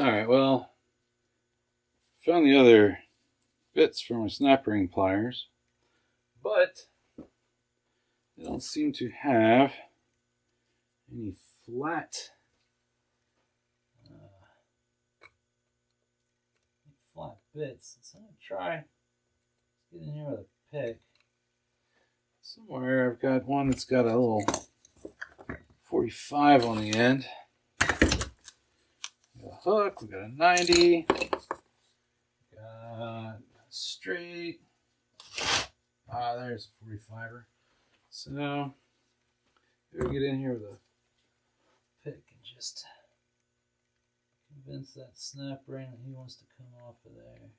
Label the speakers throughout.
Speaker 1: Alright, well, found the other bits for my snap ring pliers, but they don't seem to have any flat bits. So I'm going to try get in here with a pick. Somewhere I've got one that's got a little 45 on the end. We got a hook, we got a 90, got straight. There's a 45er. So we'll get in here with a pick and just convince that snap ring that he wants to come off of there.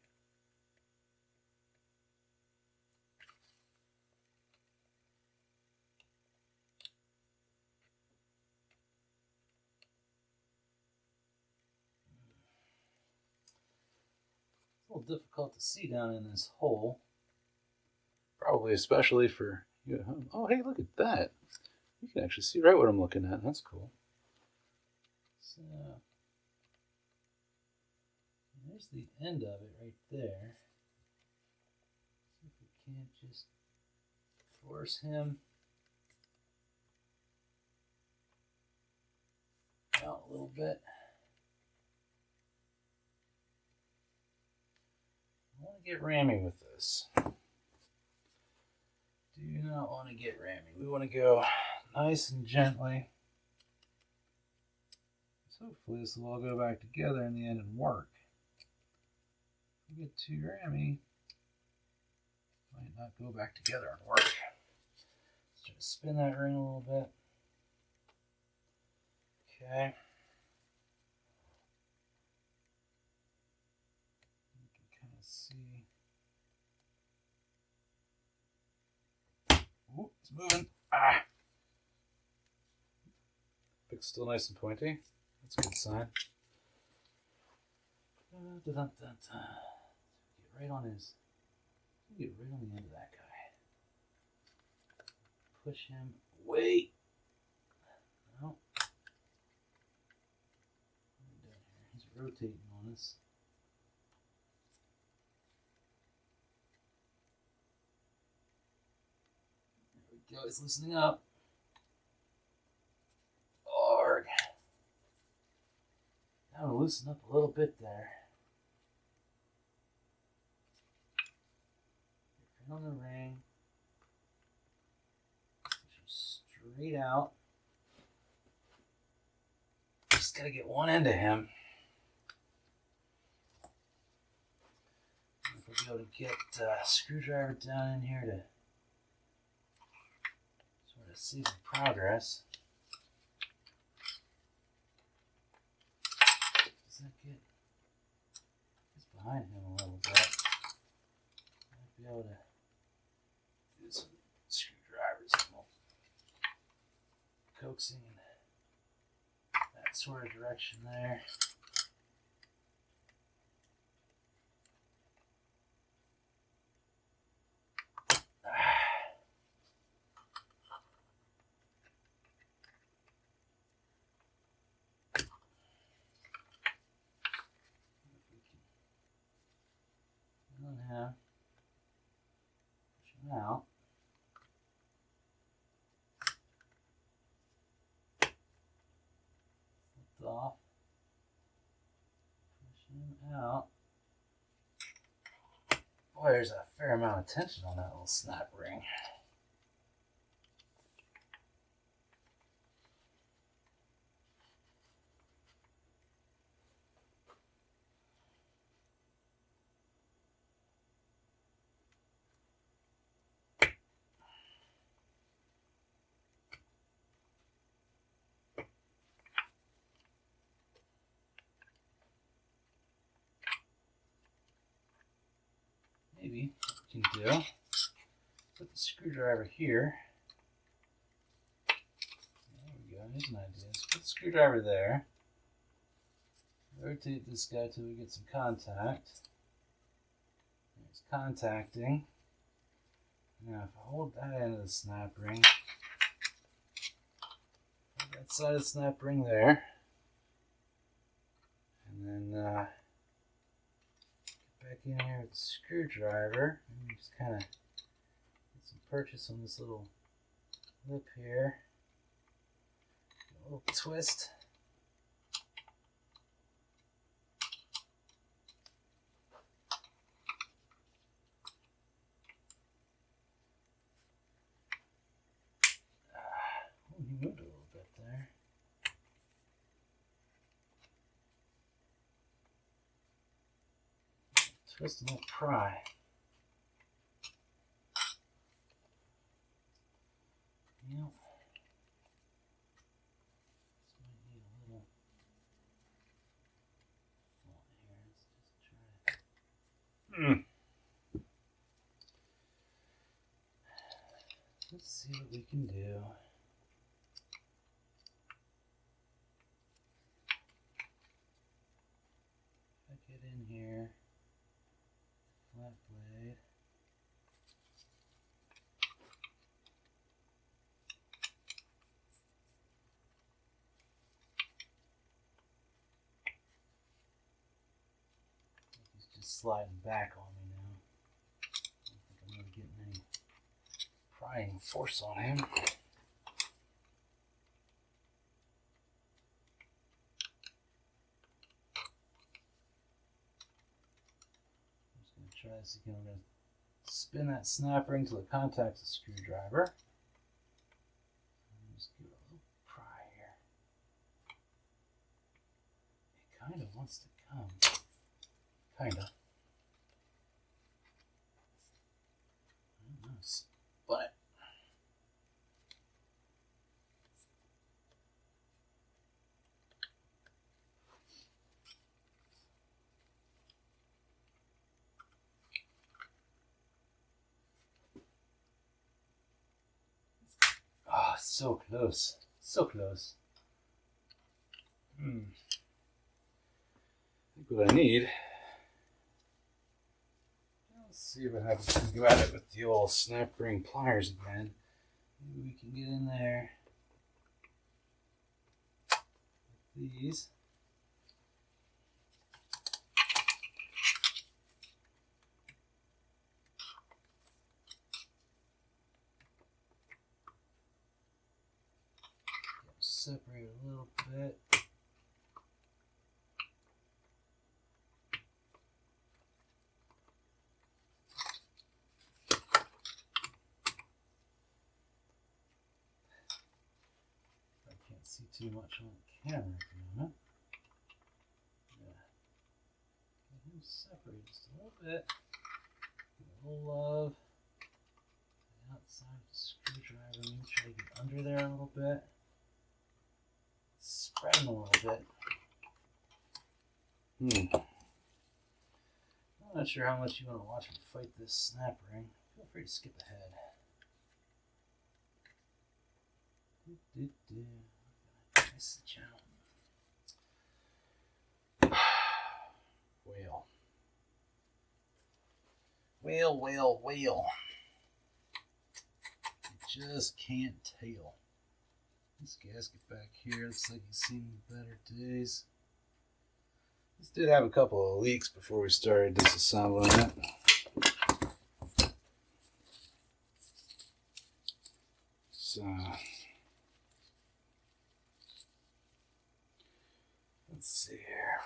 Speaker 1: It's a little difficult to see down in this hole. Probably especially for you at home. Oh, hey, look at that. You can actually see right what I'm looking at. That's cool. So there's the end of it right there. See if we can't just force him out a little bit. I want to get rammy with this. Do not want to get rammy. We want to go nice and gently. So hopefully this will all go back together in the end and work. If we get too rammy, it might not go back together and work. Let's try to spin that ring a little bit. Okay. You can kind of see. Ooh, it's moving. Pick's still nice and pointy. That's a good sign. Get right on his. Get right on the end of that guy. Push him away. No. He's rotating on us. There we go. He's loosening up. Arg. Now to loosen up a little bit there. Get on the ring. Push him straight out. Just gotta get one end of him. If we'll be able to get a screwdriver down in here to sort of see some progress. Does that get just behind him a little bit? Might be able to do some screwdrivers and we'll coaxing in that sort of direction there. Push him out. Lift off. Push him out. Boy, there's a fair amount of tension on that little snap ring. Maybe what we can do, put the screwdriver here. There we go, here's an idea. Let's put the screwdriver there. Rotate this guy till we get some contact. It's contacting. Now if I hold that end of the snap ring, that side of the snap ring there, and then in here with a screwdriver and just kind of get some purchase on this little lip here. A little twist. He moved a little bit there. Twist and we'll pry. Yep. This might need a little here. Let's see what we can do. If I get in here, flat blade. He's just sliding back on me now. I don't think I'm really getting any prying force on him. Try this again. I'm going to spin that snap ring till it contacts the screwdriver. And just give it a little pry here. It kind of wants to come. Kind of. I don't know. But oh, so close. So close. I think what I need. Let's see what happens if we go at it with the old snap ring pliers again. Maybe we can get in there with these. Separate a little bit. I can't see too much on the camera at the moment. Yeah. Get him separated just a little bit. Give a little love. The outside of the screwdriver. Maybe try to get under there a little bit. Spread them a little bit. I'm not sure how much you want to watch me fight this snap ring. Feel free to skip ahead. Nice channel. Whale. You just can't tell. This gasket back here looks like he's seen better days. This did have a couple of leaks before we started disassembling it. So let's see here.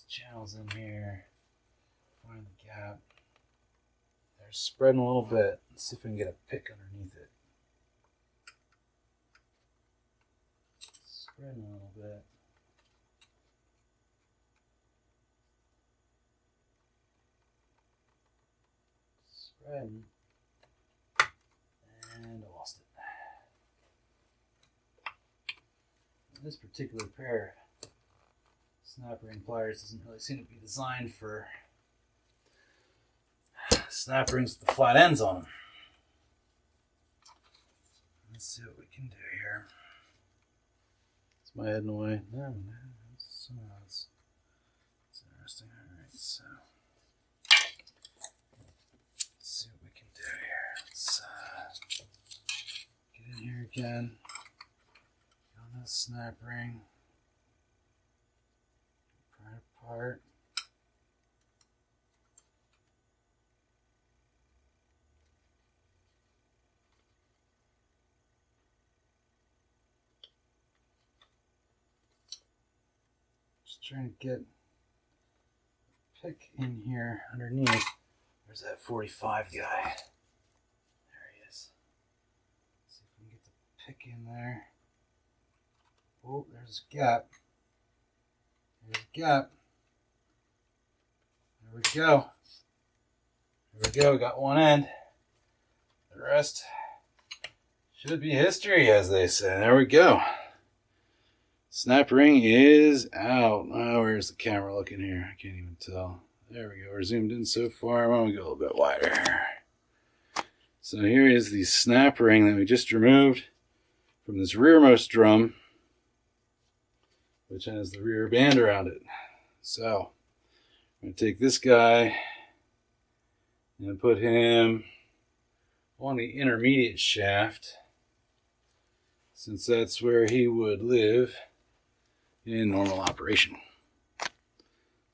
Speaker 1: Channels in here, find the gap. They're spreading a little bit. Let's see if we can get a pick underneath it. Spreading a little bit. Spreading. And I lost it. This particular pair snap ring pliers doesn't really seem to be designed for snap rings with the flat ends on them. Let's see what we can do here. Is my head in the way? No, it's interesting. Alright, so let's see what we can do here. Let's get in again on this snap ring. Pry it apart. Just trying to get a pick in here underneath. There's that 45 guy. There he is. Let's see if we can get the pick in there. Oh, there's a gap. There's a gap. There we go. There we go. Got one end. The rest should be history, as they say. There we go. Snap ring is out. Oh, where's the camera looking here? I can't even tell. There we go. We're zoomed in so far. Why don't we go a little bit wider? So here is the snap ring that we just removed from this rearmost drum, which has the rear band around it. So I'm going to take this guy and put him on the intermediate shaft, since that's where he would live in normal operation.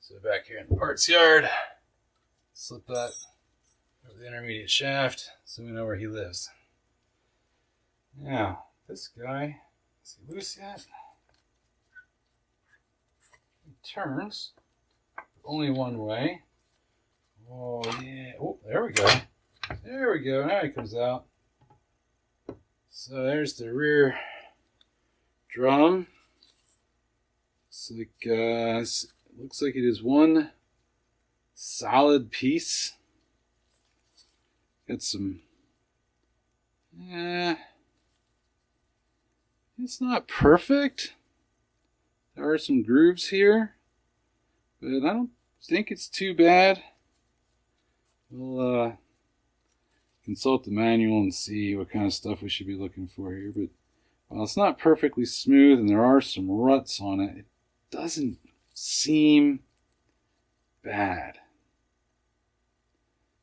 Speaker 1: So back here in the parts yard, slip that over the intermediate shaft so we know where he lives. Now, this guy, is he loose yet? He turns only one way. Oh yeah, oh, there we go. There we go, now he comes out. So there's the rear drum. Looks like it is one solid piece. Got some, it's not perfect. There are some grooves here, but I don't think it's too bad. We'll consult the manual and see what kind of stuff we should be looking for here. But while it's not perfectly smooth and there are some ruts on it, it doesn't seem bad.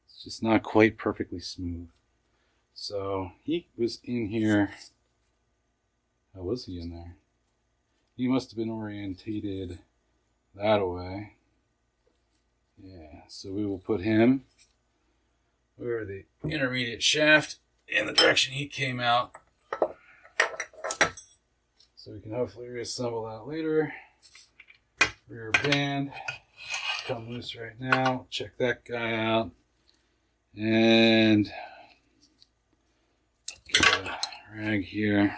Speaker 1: It's just not quite perfectly smooth. So he was in here. How was he in there? He must have been orientated that way. Yeah, so we will put him over the intermediate shaft in the direction he came out. So we can hopefully reassemble that later. Rear band, come loose right now. Check that guy out. And get a rag here.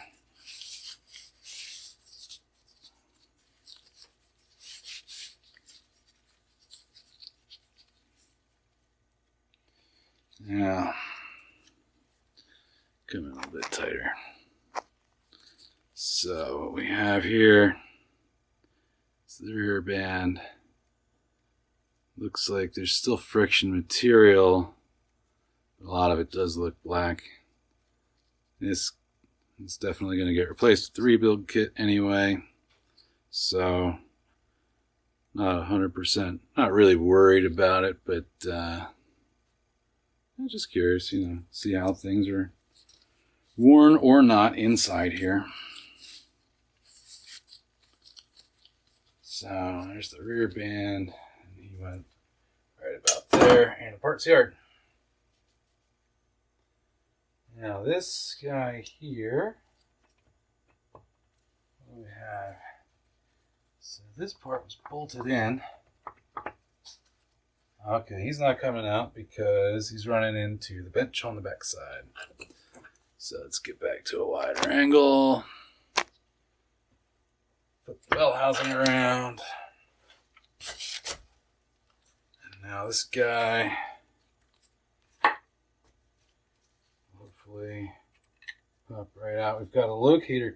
Speaker 1: Now, come in a little bit tighter. So what we have here is the rear band. Looks like there's still friction material. A lot of it does look black. This is definitely going to get replaced with the rebuild kit anyway. So not 100%, not really worried about it, but I'm just curious, see how things are worn or not inside here. So there's the rear band, and he went right about there in the parts yard. Now this guy here, what do we have? So this part was bolted in. Okay, he's not coming out because he's running into the bench on the back side. So let's get back to a wider angle. Put the bell housing around. And now this guy, hopefully pop right out. We've got a locator